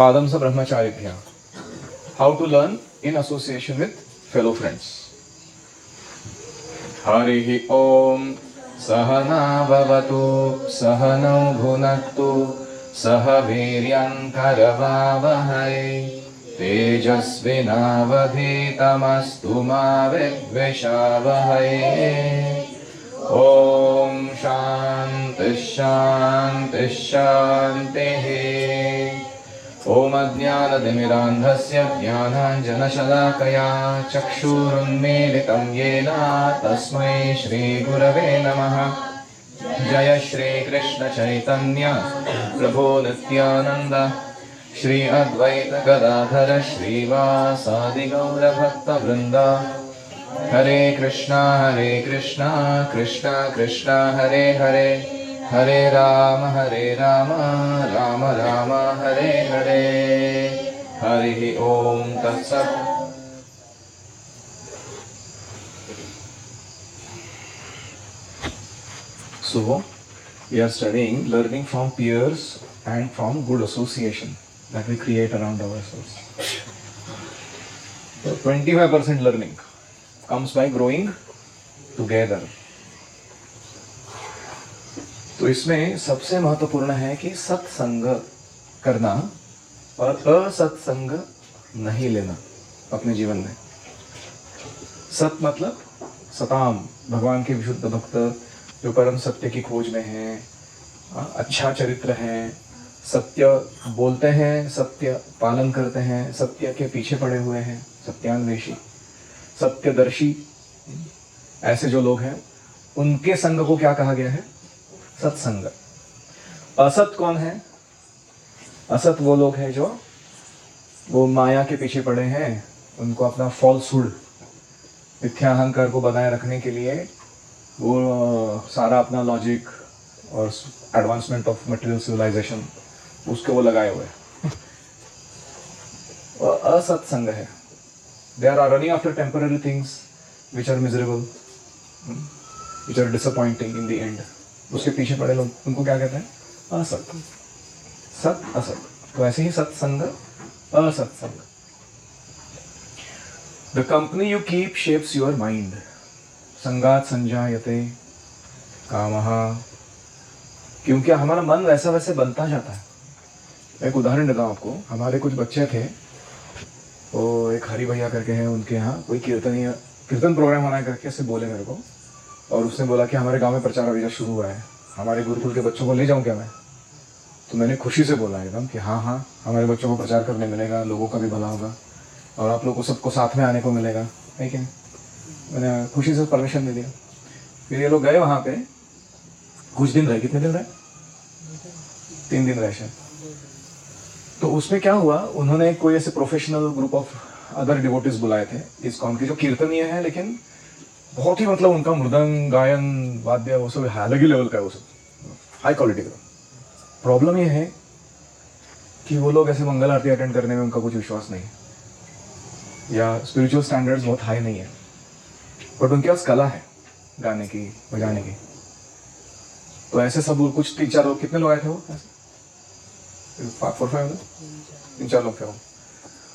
Padamsa Brahmacharibhya. How to learn in association with fellow friends. Harihi Om Sahana Bhavatu Sahanau Bhunaktu Saha Viryan Karavavahai Tejasvinavadhitamastu ma vidvishavahai. Om Shanti Shanti Shanti. Om Ajnanatimirandhasya Jnananjanashalakaya Chakshurunmilitam Yena Tasmai Shri Gurave Namaha. Jaya Shri Krishna Chaitanya Prabhu Nityananda Shri Advaita Gadadhara Shrivasadi Gaura Bhakta Vrinda. Hare Krishna Krishna Krishna Hare Hare, Hare Rama Rama Rama Hare Hare. Harihi Om Tat Sat. So, we are studying learning from peers and from good association that we create around ourselves. So 25% learning comes by growing together. तो इसमें सबसे महत्वपूर्ण है कि सत्संग करना और असत्संग नहीं लेना अपने जीवन में। सत मतलब सताम, भगवान के विशुद्ध भक्त जो परम सत्य की खोज में हैं, अच्छा चरित्र है, सत्य बोलते हैं, सत्य पालन करते हैं, सत्य के पीछे पड़े हुए हैं, सत्यान्वेषी, सत्यदर्शी, ऐसे जो लोग हैं उनके संग को क्या कहा गया है? सत्संग। असत कौन है? असत वो लोग हैं जो वो माया के पीछे पड़े हैं, उनको अपना फॉल्सहुड, मिथ्या अहंकार को बनाए रखने के लिए वो सारा अपना लॉजिक और एडवांसमेंट ऑफ मटेरियल सिविलाइजेशन उसके वो लगाए हुए हैं। और असत्संग है, they are running after temporary things which are miserable, which are disappointing in the end. उसके पीछे पड़े लोग, उनको क्या कहते हैं? असत। सत असत। तो ऐसे ही सत्संग असत्संग। The company you keep shapes your mind. संगात संजायते कामः। क्योंकि हमारा मन वैसा वैसे बनता जाता है। एक उदाहरण देता हूँ आपको। हमारे कुछ बच्चे थे, वो एक हरि भैया करके हैं, उनके यहाँ कोई कीर्तन प्रोग्राम होना है करके ऐसे बोले मेरे को, और उसने बोला कि हमारे गांव में प्रचार अभियान शुरू हुआ है, हमारे गुरुकुल के बच्चों को ले जाऊं क्या मैं? तो मैंने खुशी से बोला एकदम कि हाँ, हमारे बच्चों को प्रचार करने मिलेगा, लोगों का भी भला होगा और आप लोगों को सबको साथ में आने को मिलेगा, है क्या? मैंने खुशी से परमिशन दे दिया। फिर ये लोग गए वहाँ पे, कुछ दिन रहे। कितने दिन रहे? 3 दिन रहे शायद। तो उसमें क्या हुआ, उन्होंने कोई ऐसे professional group of other devotees बुलाए थे इस कौन की, जो कीर्तनीय है, लेकिन बहुत ही मतलब उनका मृदंग गायन वाद्य वो सब अलग ही लेवल का है, वो सब हाई क्वालिटी का। प्रॉब्लम ये है कि वो लोग ऐसे मंगल आरती अटेंड करने में उनका कुछ विश्वास नहीं है, या स्पिरिचुअल स्टैंडर्ड्स बहुत हाई नहीं है, बट उनके पास कला है गाने की, बजाने की। तो ऐसे सब कुछ 3-4 लोग, कितने लोग आए थे वो? 4-5 लोग, 3-4 लोग थे वो।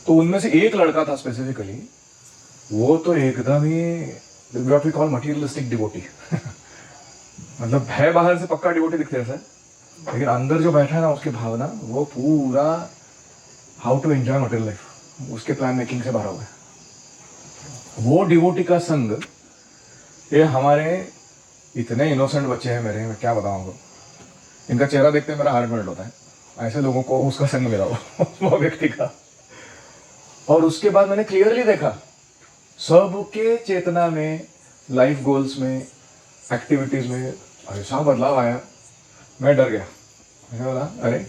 तो उनमें से एक लड़का था स्पेसिफिकली, वो तो एकदम ही what we call materialistic devotee. मतलब है बाहर से पक्का डिवोटी दिखते हैं सर, लेकिन अंदर जो बैठा है ना, उसकी भावना वो पूरा how to enjoy material life, उसके प्लान मेकिंग से भरा हुआ है। वो डिवोटी का संग, ये हमारे इतने इनोसेंट बच्चे हैं मेरे, मैं क्या बताऊँ आपको, इनका चेहरा देखते मेरा हार्ट मेल्ट होता है। ऐसे लोगों को उसका संग मिला वो व्यक्ति का। और उसके बाद मैंने क्लियरली देखा सबके चेतना में, लाइफ गोल्स में, एक्टिविटीज में ऐसा बदलाव आया, मैं डर गया। मैंने बोला अरे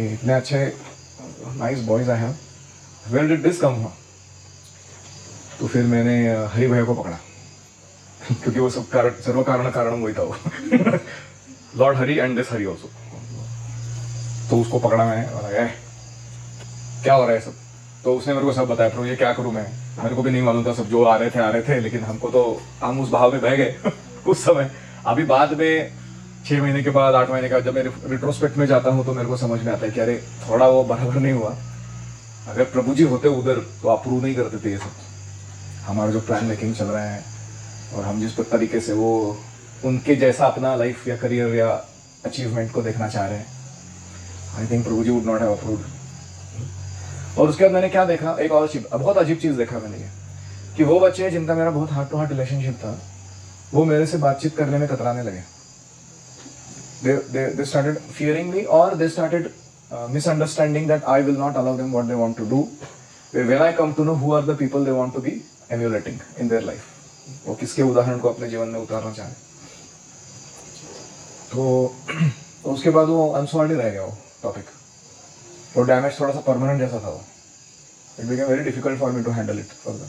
इतने अच्छे नाइस बॉयज आए हैं, वेयर डिड दिस कम? तो फिर मैंने हरि भैया को पकड़ा क्योंकि वो सब सर्व कारण वही था वो Lord Hari and this Hari also. तो उसको पकड़ा मैंने, क्या हो रहा है सब? तो उसने मेरे को सब बताया। प्रभु ये क्या करूं मैं? मेरे को भी नहीं मालूम था, सब जो आ रहे थे, लेकिन हमको तो हम उस भाव में बह गए उस समय। अभी बाद में 6 महीने के बाद 8 महीने के बाद जब मैं रिट्रोस्पेक्ट में जाता हूँ तो मेरे को समझ में आता है कि अरे थोड़ा वो बराबर नहीं हुआ, अगर प्रभु जी होते उधर तो अप्रूव नहीं करते थे ये सब, हमारा जो प्लान मेकिंग चल रहा है और हम जिस तरीके से वो उनके जैसा अपना लाइफ या करियर या अचीवमेंट को देखना चाह रहे हैं, I think Prabhu ji would not have approved. और उसके बाद मैंने क्या देखा, एक और बहुत अजीब चीज़ देखा मैंने ये, कि वो बच्चे जिनका मेरा बहुत हार्ट टू हार्ट रिलेशनशिप था वो मेरे से बातचीत करने में कतराने लगे। They started fearing me, or they started misunderstanding that I will not allow them what they want to do. When I come to know who are the people they want to be emulating in their life, वो किसके उदाहरण को अपने जीवन में उतारना चाहे, तो उसके बाद वो अनसॉल्व ही रह गया वो टॉपिक, वो डैमेज थोड़ा सा परमानेंट जैसा था वो। It became very difficult for me to handle it further.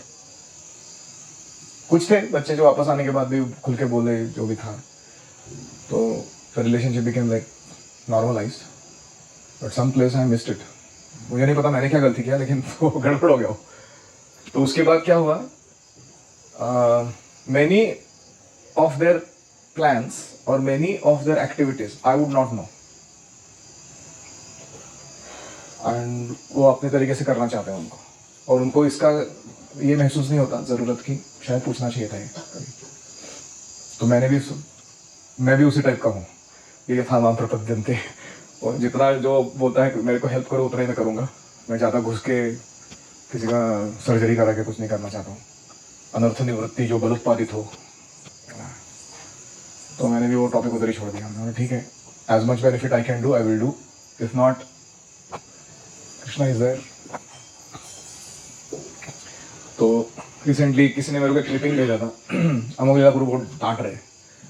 कुछ थे बच्चे जो वापस आने के बाद भी खुल के बोले जो भी था, तो relationship became like normalised, but some place I missed it. मुझे नहीं पता मैंने क्या गलती किया, लेकिन वो गड़बड़ हो गया वो। तो उसके बाद क्या हुआ, मैनी ऑफ देयर प्लान्स और many of their activities I would not know, and वो अपने तरीके से करना चाहते हैं उनको, और उनको इसका ये महसूस नहीं होता ज़रूरत की शायद पूछना चाहिए था ये कभी। तो मैं भी उसी टाइप का हूँ, ये था नाम प्रपद्यन्ते, और जितना जो बोलता है मेरे को हेल्प करो उतना ही मैं करूँगा, मैं ज़्यादा घुस के किसी का सर्जरी करा के कुछ नहीं करना चाहता हूँ, अनर्थ निवृत्ति जो बलोत्पादित हो। तो मैंने भी वो टॉपिक उधर ही छोड़ दिया, मैंने ठीक है, as much benefit I can do I will do, if not Krishna is there. तो रिसेंटली किसी ने मेरे को क्लिपिंग भेजा था, अमोघ लीला गुरु बहुत डांट रहे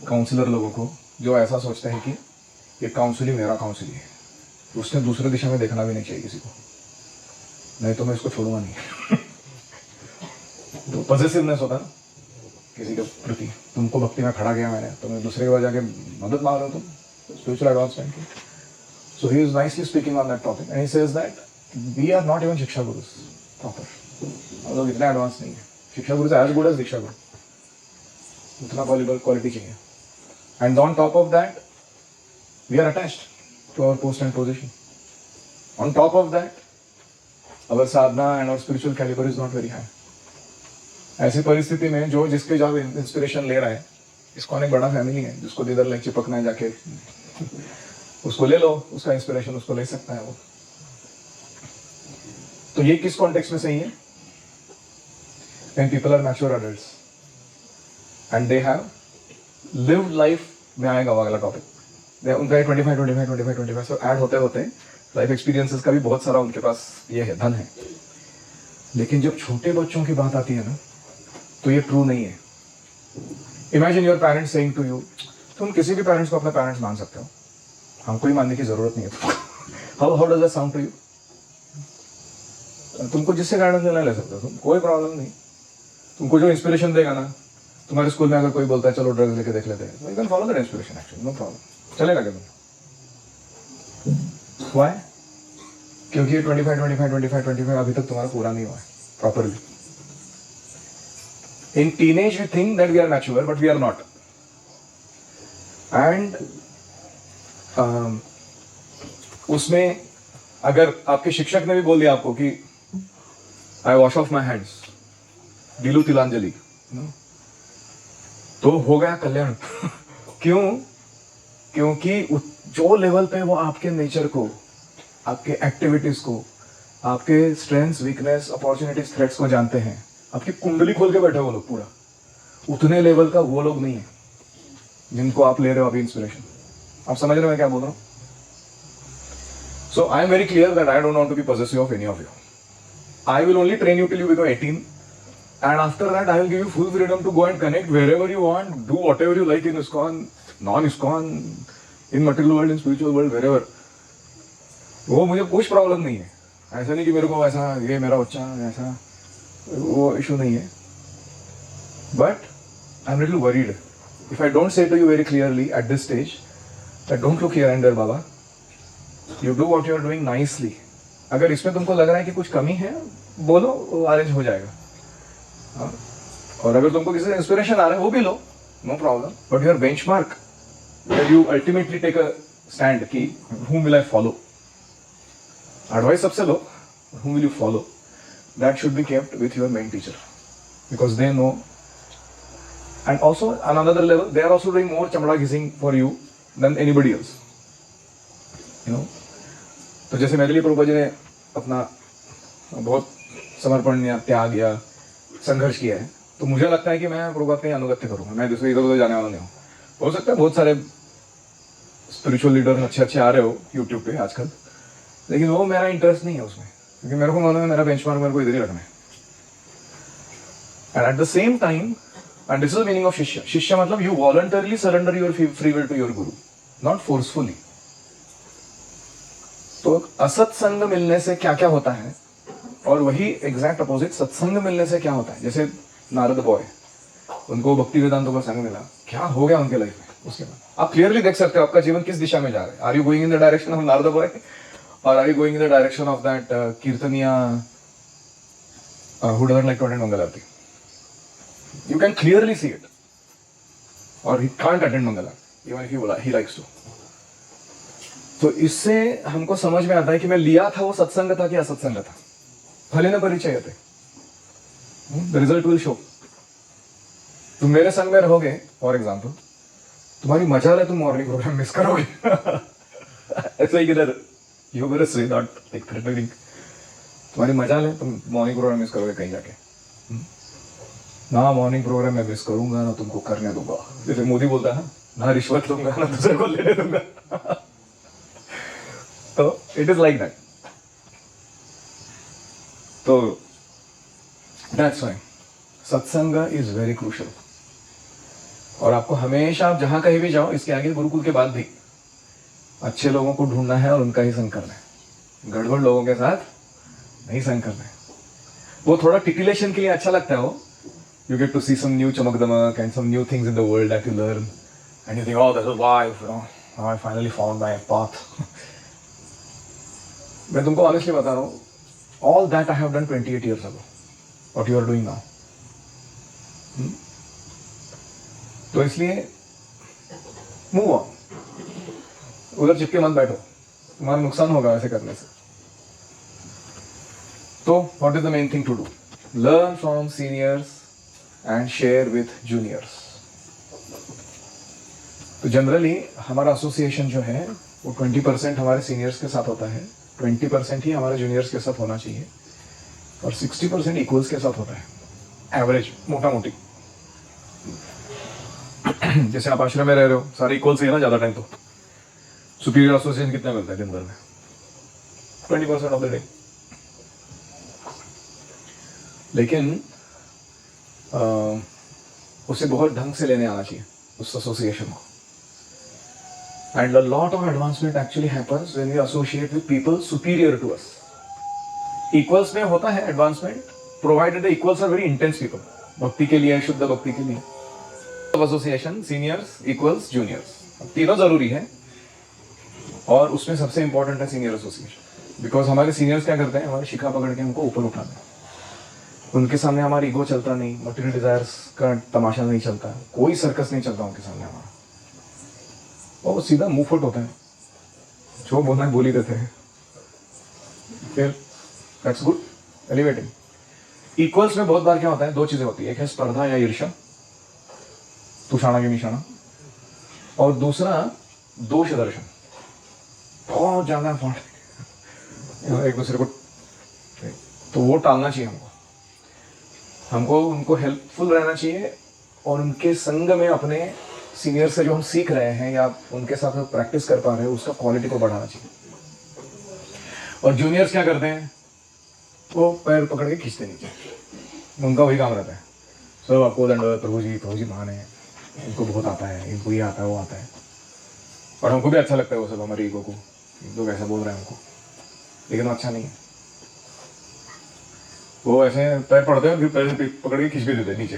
काउंसलर लोगों को जो ऐसा सोचते हैं कि ये काउंसिल ही मेरा काउंसिल है, उसने दूसरे दिशा में देखना भी नहीं चाहिए किसी को, नहीं तो मैं इसको छोड़ूंगा नहीं। तो पॉजिटिवनेस होता है किसी के प्रति, तुमको भक्ति में खड़ा किया मैंने, तो मैं दूसरे के बाद जाके मदद मांग रहा हूँ तुम स्पिरिचुअल एडवांसमेंट की। So he is nicely speaking on that topic and he says that we are not even शिक्षा गुरुस प्रॉपर, हम लोग इतना एडवांस नहीं है, शिक्षा गुरु एज गुड एज दीक्षा गुरु, उतना क्वालिटी चाहिए। And on top of that, we are attached to our post and position. On top of that, our sadhana and our spiritual caliber is not very high. ऐसी परिस्थिति में जो जिसके जब inspiration ले रहा है, इसको एक बड़ा फैमिली है जिसको इधर लाइक चिपकना है जाके, उसको ले लो, उसका इंस्पिरेशन उसको ले सकता है वो। तो ये किस कॉन्टेक्स्ट में सही है? When people are mature adults and they have lived life में आएगा वो अगला टॉपिक। उनका 25 सो ऐड होते होते लाइफ एक्सपीरियंसेस का भी बहुत सारा उनके पास ये है, धन है। लेकिन जब छोटे बच्चों की बात आती है ना, तो ये ट्रू नहीं है। Imagine your parents saying to you, तुम किसी भी पेरेंट्स को अपने पेरेंट्स मान सकते हो, हमको ही मानने की जरूरत नहीं है। How does that sound to you? तुमको जिससे गाइडेंस लेना ले सकते हो तुम, कोई प्रॉब्लम नहीं। तुमको जो इंस्पिरेशन देगा ना, तुम्हारे स्कूल में अगर कोई बोलता है चलो ड्रग्स लेके देख लेते हैं, तो you can follow that inspiration actually, no problem, चलेगा क्या तुम? व्हाई? क्योंकि 25 अभी तक तुम्हारा पूरा नहीं हुआ है properly. In teenage we think that we are mature but we are not, and उसमें अगर आपके शिक्षक ने भी बोल दिया आपको कि आई वॉश ऑफ माई हैंड्स, दिलू तिलांजलि, तो हो गया कल्याण। क्यों? क्योंकि जो लेवल पे वो आपके नेचर को, आपके एक्टिविटीज को, आपके स्ट्रेंथ्स, वीकनेस, अपॉर्चुनिटीज, थ्रेट्स को जानते हैं, आपकी कुंडली खोल के बैठे वो लोग पूरा, उतने लेवल का वो लोग नहीं है जिनको आप ले रहे हो अभी इंस्पिरेशन। आप समझ रहे हो मैं क्या बोल रहा हूँ? So I am very clear that I don't want to be possessive of any of you. I will only train you till you become 18, and after that I will give you full freedom to go and connect wherever you want, do whatever you like in ISKCON, non-ISKCON, in material world, in spiritual world, wherever. वो मुझे कुछ problem नहीं है, ऐसा नहीं कि मेरे को ऐसा ये मेरा बच्चा ऐसा, वो इशू नहीं है। But I am little worried if I don't say to you very clearly at this stage that don't look here and there बाबा, you do what you are doing nicely. अगर इसमें तुमको लग रहा है कि कुछ कमी है, बोलो, वो अरेंज हो जाएगा। और अगर तुमको किसी से इंस्पिरेशन आ रहा है वो भी लो, no problem, but your benchmark where you ultimately take a stand कि whom will I follow. Advice सबसे लो, whom will you follow? That should be kept with your main teacher because they know. And also on another level, they are also doing more chamda Ghising for you than anybody else. You know. तो जैसे मेरे लिए प्रभुपाद जी ने अपना बहुत समर्पण या त्याग या संघर्ष किया है, तो मुझे लगता है कि मैं प्रभुपाद का अनुगत्य करूंगा. मैं दूसरे इधर उधर जाने वाला नहीं हूँ. हो सकता है बहुत सारे स्पिरिचुअल लीडर अच्छे आ रहे हो यूट्यूब पे आजकल, लेकिन वो मेरा इंटरेस्ट नहीं है उसमें, क्योंकि मेरे को मालूम है मेरा बेंचमार्क मेरे को इधर ही रखना है. And at the same time, and this is the meaning of shishya. शिष्य मतलब you voluntarily surrender your free will to your guru, not forcefully. तो असत्संग मिलने से क्या क्या होता है, और वही एग्जैक्ट अपोजिट सत्संग मिलने से क्या होता है. जैसे नारद बॉय, उनको भक्ति वेदांतों का संग मिला, क्या हो गया उनके लाइफ में. उसके बाद आप क्लियरली देख सकते हो आपका जीवन किस दिशा में जा रहा है. Are you going in the direction of Narad boy, और are you going in the direction of that कीर्तनिया who doesn't like to attend Mangal Aarti? You can clearly see it. Or he can't attend Mangal Aarti, even if he likes to. तो इससे हमको समझ में आता है कि मैं लिया था वो सत्संग था कि असत्संग था. फलेन परिचयते, द रिजल्ट विल शो. तुम मेरे संग में रहोगे, फॉर एग्जाम्पल, तुम्हारी मजा ले तुम मॉर्निंग प्रोग्राम मिस करोगे. ऐसा ही किधर यू मेरे से नॉट एक थ्रेटनिंग. तुम्हारी मजा ले तुम मॉर्निंग प्रोग्राम मिस करोगे कहीं जाके. ना मॉर्निंग प्रोग्राम मैं मिस करूंगा ना तुमको करने दूंगा. जैसे मोदी बोलता है ना रिश्वत दूंगा ना दूसरे को लेने दूंगा. तो इट इज लाइक दैट. तो दैट्स व्हाई सत्संग इज वेरी क्रूशियल. और आपको हमेशा आप जहां कहीं भी जाओ, इसके आगे गुरुकुल के बाद भी अच्छे लोगों को ढूंढना है और उनका ही संग करना है. गड़बड़ लोगों के साथ नहीं संग करना है. वो थोड़ा टिटिलेशन के लिए अच्छा लगता है. वो you get to see some new chamak damak and some new things in the world that you learn, and you think, oh, this is why, you know, now I finally found my path. मैं तुमको honestly बता रहा हूँ, all that I have done 28 years ago, what you are doing now. तो इसलिए move on. उधर चिपके मत बैठो, तुम्हारा नुकसान होगा ऐसे करने से. तो what is the main thing to do? Learn from seniors and share with juniors. तो जनरली हमारा एसोसिएशन जो है वो 20% हमारे सीनियर्स के साथ होता है, 20% ही हमारे जूनियर्स के साथ होना चाहिए, और 60% इक्वल्स के साथ होता है, एवरेज मोटा मोटी. जैसे आप आश्रम में रह रहे हो, सारे इक्वल्स ही है ना ज़्यादा टाइम. तो सुपीरियर एसोसिएशन कितना मिलता है दिन भर में? 20% ऑफ द डे. लेकिन उसे बहुत ढंग से लेने आना चाहिए उस एसोसिएशन को. And a lot of advancement actually happens when we associate with people superior to us. Equals में होता है advancement, provided the equals are very intense people. भक्ति के लिए, शुद्ध भक्ति के लिए. एसोसिएशन, सीनियर्स, इक्वल्स, जूनियर्स, तीनों जरूरी है. और उसमें सबसे इंपॉर्टेंट है सीनियर एसोसिएशन, बिकॉज हमारे सीनियर्स क्या करते हैं, हमारे शिखा पकड़ के हमको ऊपर उठाते हैं. उनके सामने हमारा ईगो चलता नहीं, मटेरियल डिजायर्स का तमाशा नहीं चलता, कोई सर्कस नहीं चलता उनके सामने हमारा. वो सीधा मुंह फुट होता है, जो बोलना है बोल ही देते हैं. फिर दैट्स गुड, एलिवेटिंग. इक्वल्स में बहुत बार क्या होता है, दो चीजें होती है. एक है स्पर्धा या ईर्ष्या, तुषाणा की निशाना, और दूसरा दोष दर्शन. बहुत ज्यादा एक दूसरे को, तो वो टालना चाहिए हमको. हमको उनको हेल्पफुल रहना चाहिए, और उनके संग में अपने सीनियर से जो हम सीख रहे हैं या उनके साथ प्रैक्टिस कर पा रहे हैं, उसका क्वालिटी को बढ़ाना चाहिए. और जूनियर्स क्या करते हैं, वो पैर पकड़ के खींचते नीचे. उनका वही काम रहता है, सब आपको दंडवत, प्रभु जी महान है, इनको बहुत आता है, इनको ये आता है, वो आता है. और हमको भी अच्छा लगता है वो सब, हमारे ईगो को लोग ऐसा बोल रहे हैं हमको, लेकिन वो अच्छा नहीं है. वो ऐसे पैर पड़ते हैं और फिर पैर पकड़ के खींच भी देते नीचे,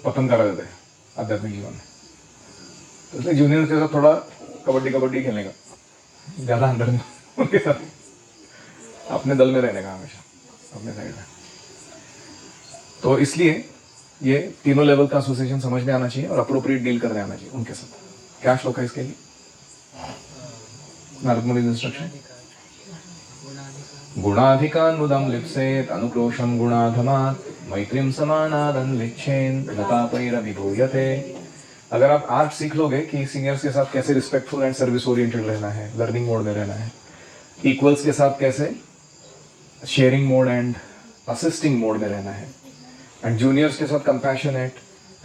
पतन करा देते हैं आध्यात्मिक जीवन में. तो इसलिए जूनियर के साथ थोड़ा कबड्डी खेलने का, ज़्यादा अंदर में उनके साथ अपने दल में रहने का, हमेशा अपने साइड में. तो इसलिए ये तीनों लेवल का एसोसिएशन समझ में आना चाहिए और अप्रोप्रिएट डील करने आना चाहिए उनके साथ. क्या श्लोक है इसके लिए? नारद मुनि इंस्ट्रक्शन, गुणाधिकान् मुदं लिप्सेत् अनुक्रोशं गुणाधमात् मैत्रीं समानादन् लिच्छेन् नतापैरभिभूयते। अगर आप आज सीख लोगे कि सीनियर्स के साथ कैसे रिस्पेक्टफुल एंड सर्विस ओरिएंटेड रहना है, लर्निंग मोड में रहना है, इक्वल्स के साथ कैसे sharing mode and assisting mode में रहना है, एंड जूनियर्स के साथ कंपैशनेट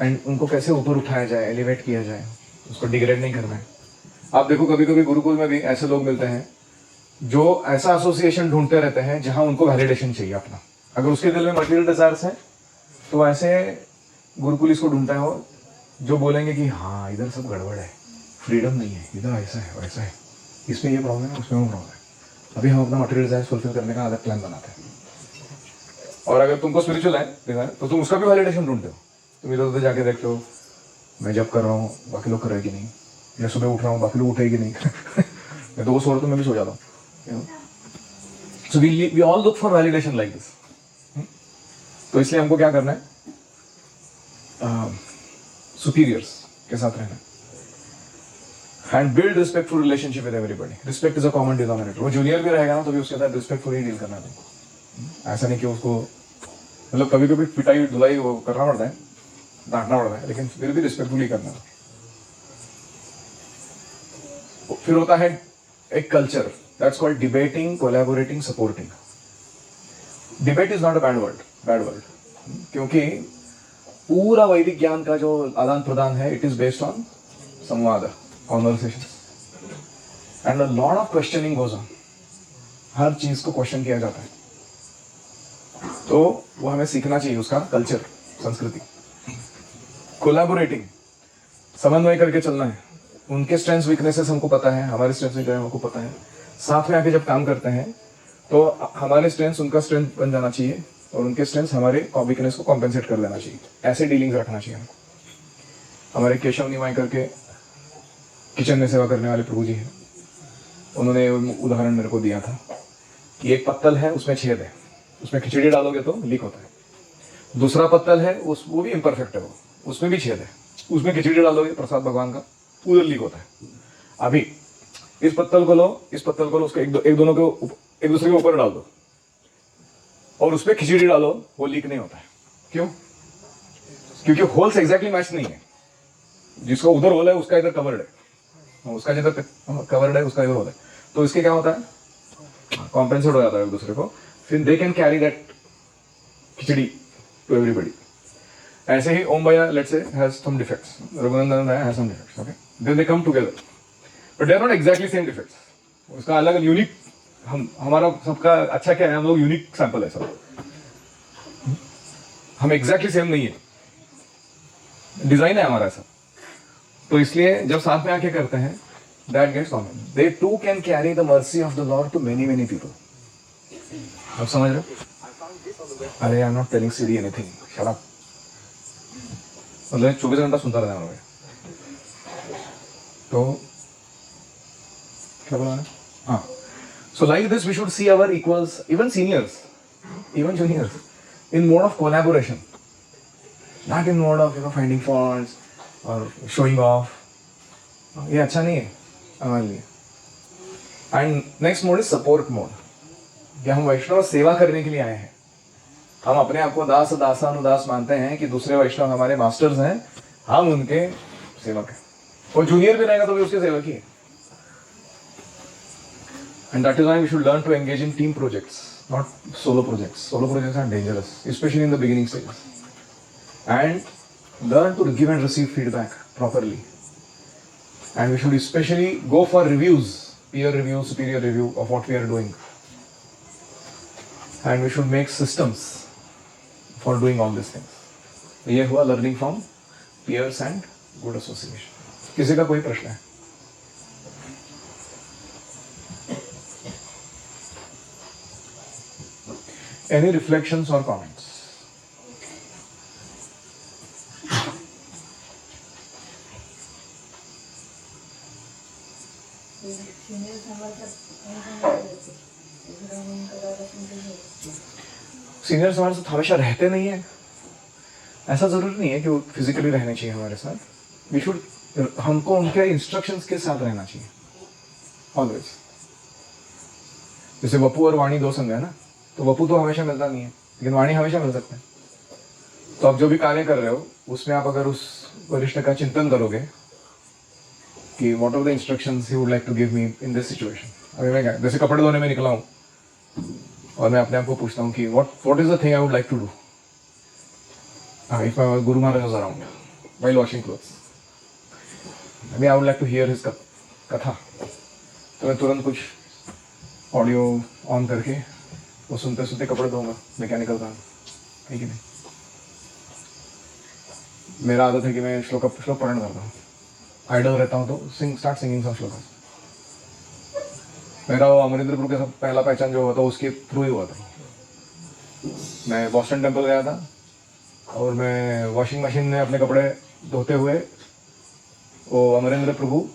एंड उनको कैसे ऊपर उठाया जाए, एलिवेट किया जाए, उसको डिग्रेड नहीं करना है। आप देखो कभी कभी गुरुकुल में भी ऐसे लोग मिलते हैं जो ऐसा एसोसिएशन ढूंढते रहते हैं जहां उनको वैलिडेशन चाहिए अपना। अगर उसके दिल में मटेरियल डिजायर्स है तो ऐसे गुरुकुल इसको ढूंढता है वो जो बोलेंगे कि हाँ इधर सब गड़बड़ है, फ्रीडम नहीं है, इधर ऐसा है वैसा है, इसमें ये प्रॉब्लम है उसमें वो प्रॉब्लम है, अभी हम अपना मटेरियल डिजायर फुलफिल करने का अलग प्लान बनाते हैं। और अगर तुमको स्पिरिचुअल है डिजायर तो तुम उसका भी वैलिडेशन ढूंढते हो। तुम इधर उधर जाके देखते हो मैं जब कर रहा हूँ बाकी लोग कर रहे कि नहीं, मैं सुबह उठ रहा हूँ बाकी लोग उठे कि नहीं मैं तो वो सो रहा तो मैं भी सो जाता हूँ। So we all look for validation like this. तो इसलिए हमको क्या करना है, सुपीरियर्स के साथ रहना and build respectful relationship with everybody. Respect is a common denominator. वो जूनियर भी रहेगा ना तो भी उसके साथ रिस्पेक्टफुल ही डील करना है। ऐसा नहीं कि उसको मतलब कभी कभी पिटाई धुलाई वो करना पड़ता है, डांटना पड़ता है, लेकिन फिर भी रिस्पेक्टफुली करना है। फिर होता है एक culture that's called debating, collaborating, supporting. Debate is not a bad word, क्योंकि पूरा वैदिक ज्ञान का जो आदान प्रदान है इट इज बेस्ड ऑन संवाद, conversations and a lot of questioning goes on. हर चीज को क्वेश्चन किया जाता है, तो वो हमें सीखना चाहिए, उसका कल्चर, संस्कृति। कोलैबोरेटिंग, समन्वय करके चलना है। उनके स्ट्रेंथ्स वीकनेसेस हमको पता है, हमारे स्ट्रेंथ्स वीकनेस हमको पता है। साथ में आके जब काम करते हैं तो हमारे स्ट्रेंथ्स उनका स्ट्रेंथ बन जाना चाहिए और उनके स्ट्रेंथ्स हमारे वीकनेस को कॉम्पेंसेट कर लेना चाहिए। ऐसे डीलिंग्स रखना चाहिए हमको। हमारे केशव निमाय करके किचन में सेवा करने वाले प्रभु जी हैं, उन्होंने उदाहरण मेरे को दिया था कि एक पत्तल है उसमें छेद है, उसमें खिचड़ी डालोगे तो लीक होता है। दूसरा पत्तल है वो भी इम्परफेक्ट है, वो उसमें भी छेद है, उसमें खिचड़ी डालोगे प्रसाद भगवान का, उधर लीक होता है। अभी इस पत्तल को लो, उसके एक दोनों को एक दूसरे के ऊपर डाल दो और उसमें खिचड़ी डालो, वो लीक नहीं होता है। क्यों? क्योंकि होल्स एग्जैक्टली मैच नहीं है। जिसका उधर होल है उसका इधर कवर्ड है, उसका जिधर कवर्ड है उसका इधर होल है, तो इसके क्या होता है, कॉम्पेंसेट हो जाता है एक दूसरे को। फिर they can carry that khichdi to everybody. ऐसे ही ओम भैया let's say has some defects, Raghunandan भैया has some defects, okay, then they come together but they are not exactly same defects. उसका अलग यूनिक, हमारा सबका अच्छा क्या है, हम लोग यूनिक सैंपल है सब, हम एग्जैक्टली सेम नहीं है, डिजाइन है हमारा ऐसा। तो इसलिए जब साथ में आके करते हैं that gets common, they too can carry the mercy of the Lord to many many people. आप समझ रहे हो? अरे I am not telling Siri anything, shut up. मतलब 24 घंटा सुनता रहना है। तो क्या बोला? हाँ, so like this we should see our equals, even seniors, even juniors, in mode of collaboration, not in mode of finding faults or showing off. ये अच्छा नहीं है हमारे लिए। And next mode is support mode, कि हम वैष्णव सेवा करने के लिए आए हैं। हम अपने आप को दास दासानुदास मानते हैं कि दूसरे वैष्णव हमारे मास्टर्स हैं, हम उनके सेवक हैं। और जूनियर भी रहेगा तो भी उसके सेवक ही है। And that is why we should learn to engage in team projects, not solo projects. Solo projects are dangerous, especially in the beginning stages. And learn to give and receive feedback properly. And we should especially go for reviews, peer review, superior review of what we are doing. And we should make systems for doing all these things. ये हुआ learning from peers and good association. किसी का कोई प्रश्न है? Any reflections or comments? Seniors हमारे साथ हमेशा रहते नहीं है, ऐसा जरूरी नहीं है कि वो फिजिकली रहने चाहिए हमारे साथ। वी शुड, हमको उनके इंस्ट्रक्शंस के साथ रहना चाहिए। ऑलवेज। जैसे वपू और वाणी दो संग है ना, तो वपू तो हमेशा मिलता नहीं है, लेकिन वाणी हमेशा मिल सकता है। तो आप जो भी कार्य कर रहे हो उसमें आप अगर उस वरिष्ठ का चिंतन करोगे कि what are the instructions he would like to give me in this situation. अभी मैं क्या, जैसे कपड़े धोने में निकला हूँ और मैं अपने आप को पूछता हूँ कि what is the thing I would like to do if my guru Maharaj was around while washing clothes, I would like to hear his katha. तो मैं तुरंत कुछ ऑडियो ऑन करके वो सुनते सुनते कपड़े धोऊंगा, मैकेनिकल काम है कि नहीं। मेरा आदत है कि मैं श्लोक पढ़ने करता हूँ, आइडल रहता हूँ तो स्टार्ट सिंगिंग सम श्लोक। मेरा वो अमरिंदर प्रभु के साथ पहला पहचान जो हुआ था उसके थ्रू ही हुआ था। मैं बॉस्टन टेम्पल गया था और मैं वॉशिंग मशीन में अपने कपड़े धोते हुए वो अमरिंदर प्रभु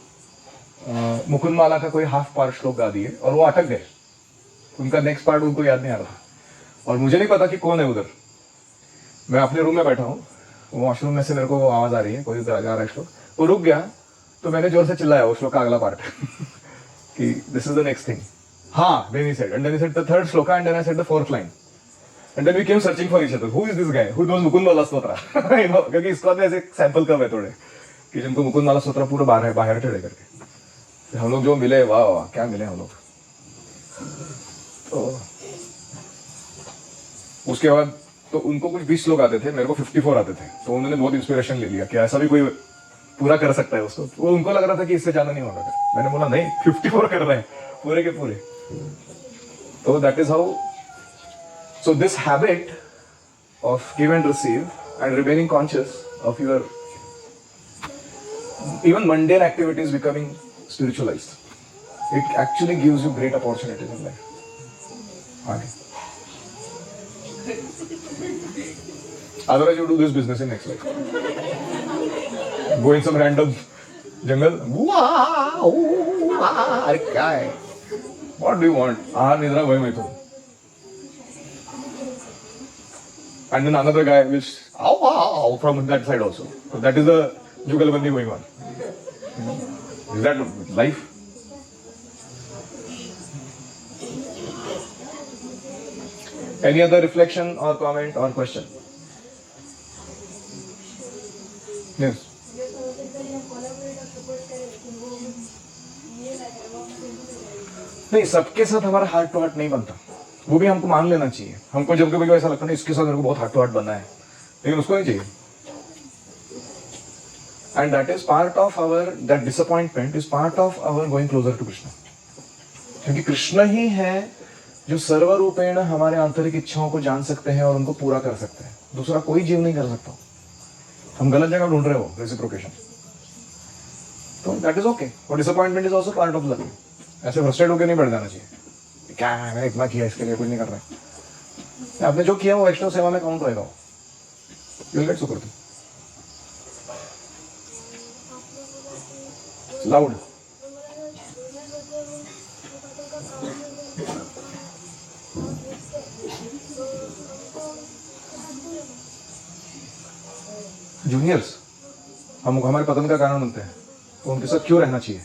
मुकुंद माला का कोई हाफ पार्ट श्लोक गा दिए और वो अटक गए, उनका नेक्स्ट पार्ट उनको याद नहीं आ रहा और मुझे नहीं पता कि कौन है उधर। मैं अपने रूम में बैठा हूँ, वॉशरूम में से मेरे को आवाज़ आ रही है, कोई गा रहा है श्लोक, वो रुक गया तो मैंने जोर से चिल्लाया वो श्लोक का अगला पार्ट कि this is the next thing. हाँ, then he said, and then he said the third shloka, and then I said the fourth line, and then we came searching for each other. Who is this guy? Who knows Mukunda Mala Stotra? क्योंकि इसका भी ऐसे sample कब है थोड़े कि जिनको मुकुंद माला स्तोत्र पूरा बाहर चढ़े करके हम लोग जो मिले, वाह वाह क्या मिले हम लोग। तो उसके बाद तो उनको कुछ 20 लोग आते थे, मेरे को 54 आते थे, तो उन्होंने बहुत इंस्पिरेशन ले लिया कि ऐसा भी कोई पूरा कर सकता है उसको। वो उनको लग रहा था कि इससे ज्यादा नहीं होगा, मैंने बोला नहीं 54 कर रहे हैं पूरे के पूरे। तो that is how, so this habit of give and receive and remaining conscious of your even mundane activities becoming spiritualized, it actually gives you great opportunities in life. Okay. Otherwise you do this business in next life. Go in some random jungle. Wow, अरे क्या है? What do you want? आहार निद्रा वही मैं तो. And then another guy will ow from that side also. So that is the jugalbandi going on. Is that life? Any other reflection or comment or question? Yes. नहीं, सबके साथ हमारा heart to heart नहीं बनता, वो भी हमको मान लेना चाहिए। हमको जब कभी ऐसा लगता है इसके साथ मेरे को बहुत हार्ट टू हार्ट बनना है, लेकिन उसको नहीं चाहिए। And that is part of our, that disappointment is part of our going closer to Krishna. क्योंकि कृष्ण ही है जो सर्वरूपेण हमारे आंतरिक इच्छाओं को जान सकते हैं और उनको पूरा कर सकते हैं, दूसरा कोई जीव नहीं कर सकता। हम गलत जगह ढूंढ रहे हो रेसिप्रोकेशन, तो दैट इज ओके। और disappointment is also part of learning. ऐसे फ्रस्ट्रेट होकर नहीं बैठ जाना चाहिए, क्या है मैंने इतना किया इसके लिए कुछ नहीं कर रहा है। आपने जो किया वो वैष्णव सेवा में काउंट रहेगा, you will get Sukriti. Loud juniors हम हमारे पतन का कारण बनते हैं, तो उनके साथ क्यों रहना चाहिए?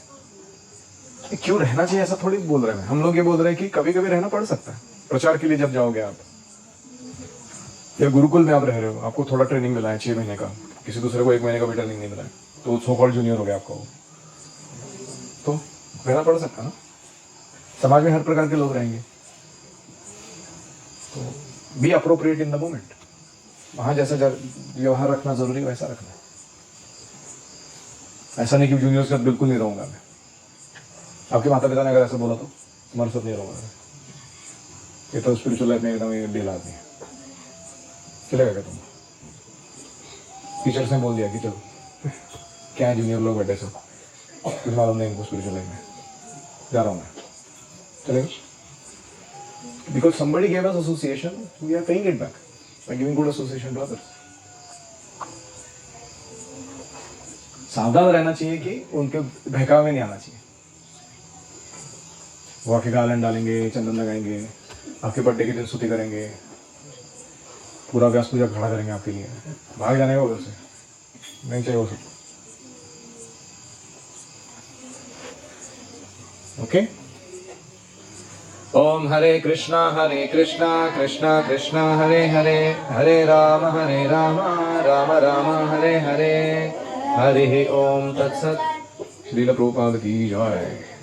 क्यों रहना चाहिए ऐसा थोड़ी बोल रहे हैं। हम लोग ये बोल रहे हैं कि कभी कभी रहना पड़ सकता है। प्रचार के लिए जब जाओगे आप, या गुरुकुल में आप रह रहे हो, आपको थोड़ा ट्रेनिंग मिला है 6 महीने का, किसी दूसरे को 1 महीने का भी ट्रेनिंग नहीं मिला है, तो सो कॉल्ड जूनियर हो गया आपका वो, तो रहना पड़ सकता है ना। समाज में हर प्रकार के लोग रहेंगे, तो be appropriate in the moment. वहां जैसा व्यवहार रखना जरूरी है वैसा रखना है। ऐसा नहीं कि जूनियर के साथ बिल्कुल नहीं रहूंगा मैं। आपके माता पिता ने अगर ऐसा बोला तो तुम्हारे साथ नहीं रहूंगा, ये तो स्पिरिचुअल लाइफ में एकदम डील आदमी है, चलेगा क्या तुम? टीचर्स ने बोल दिया कि चलो क्या है जूनियर लोग बैठे सब, कुछ मालूम नहीं इनको स्पिरिचुअल लाइफ में, जा रहा हूँ मैं, चलेगा? Because somebody gave us association, we are paying it back by giving good association to others. सावधान रहना चाहिए कि उनके बहकावे में नहीं आना चाहिए। वो आपके गालन डालेंगे, चंदन लगाएंगे, आपके बर्थडे के दिन स्तुति करेंगे, पूरा व्यास पूजा खड़ा करेंगे आपके लिए, भाग जाने का उधर से, नहीं चाहिए वो सब। ओके। ओम हरे कृष्णा कृष्णा कृष्णा हरे हरे, हरे राम राम राम हरे हरे, हरि ओम तत्सत। श्रील प्रभुपाद की जय।